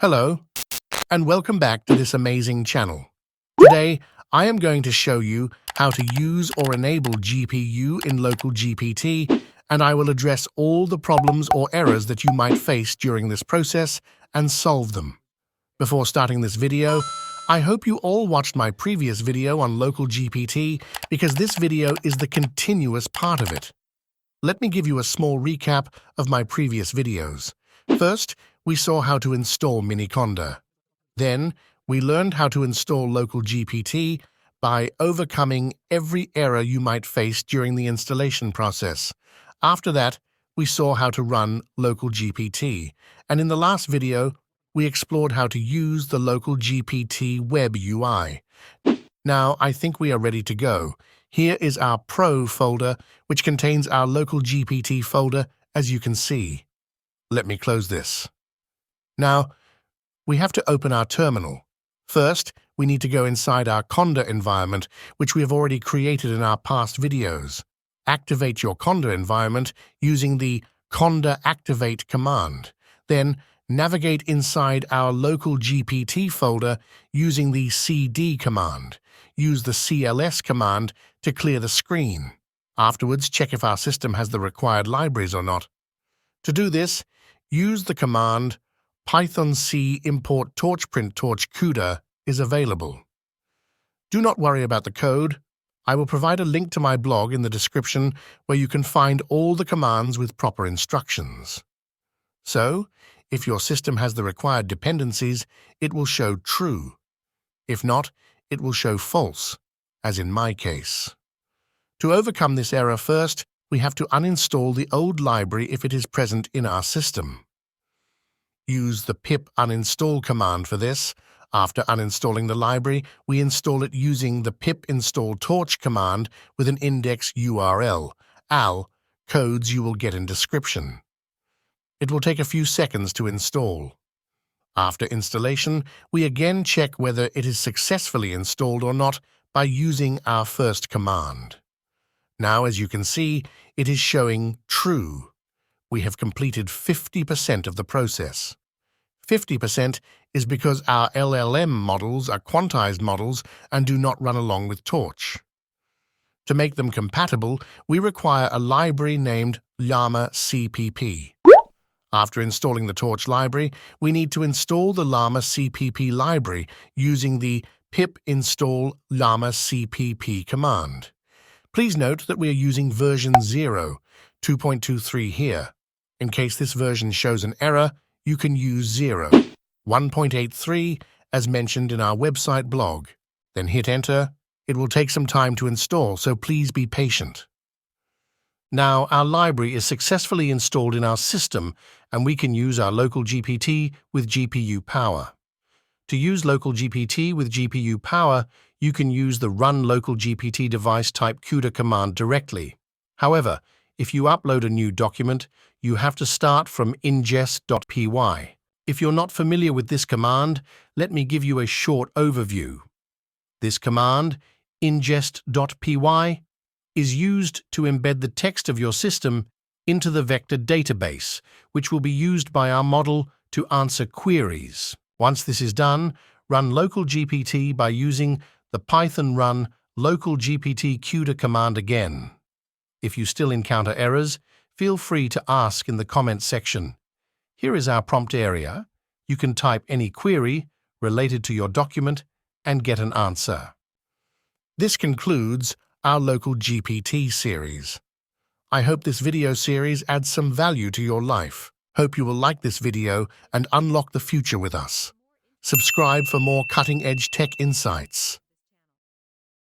Hello, and welcome back to this amazing channel. Today, I am going to show you how to use or enable GPU in Local GPT, and I will address all the problems or errors that you might face during this process and solve them. Before starting this video, I hope you all watched my previous video on Local GPT because this video is the continuous part of it. Let me give you a small recap of my previous videos. First, we saw how to install Miniconda. Then, we learned how to install Local GPT by overcoming every error you might face during the installation process. After that, we saw how to run Local GPT. And in the last video, we explored how to use the Local GPT web UI. Now, I think we are ready to go. Here is our Pro folder, which contains our Local GPT folder, as you can see. Let me close this. Now, we have to open our terminal. First, we need to go inside our Conda environment, which we have already created in our past videos. Activate your Conda environment using the Conda activate command. Then, navigate inside our Local GPT folder using the cd command. Use the cls command to clear the screen. Afterwards, check if our system has the required libraries or not. To do this, use the command python-c import torchprint-torch-cuda is available. Do not worry about the code. I will provide a link to my blog in the description where you can find all the commands with proper instructions. So, if your system has the required dependencies, it will show true. If not, it will show false, as in my case. To overcome this error first, we have to uninstall the old library if it is present in our system. Use the pip uninstall command for this. After uninstalling the library, we install it using the pip install torch command with an index URL, al, codes you will get in description. It will take a few seconds to install. After installation, we again check whether it is successfully installed or not by using our first command. Now, as you can see, it is showing true. We have completed 50% of the process. 50% is because our LLM models are quantized models and do not run along with Torch. To make them compatible, we require a library named Llama CPP. After installing the Torch library, we need to install the Llama CPP library using the pip install Llama CPP command. Please note that we are using version 0, 2.23 here. In case this version shows an error, you can use 0, 1.83 as mentioned in our website blog. Then hit enter. It will take some time to install, so please be patient. Now, our library is successfully installed in our system, and we can use our Local GPT with GPU power. To use Local GPT with GPU power, you can use the Run Local GPT device type CUDA command directly. However, if you upload a new document, you have to start from ingest.py. If you're not familiar with this command, let me give you a short overview. This command, ingest.py, is used to embed the text of your system into the vector database, which will be used by our model to answer queries. Once this is done, run Local GPT by using the Python run Local GPT CUDA command again. If you still encounter errors, feel free to ask in the comments section. Here is our prompt area. You can type any query related to your document and get an answer. This concludes our Local GPT series. I hope this video series adds some value to your life. Hope you will like this video and unlock the future with us. Subscribe for more cutting-edge tech insights.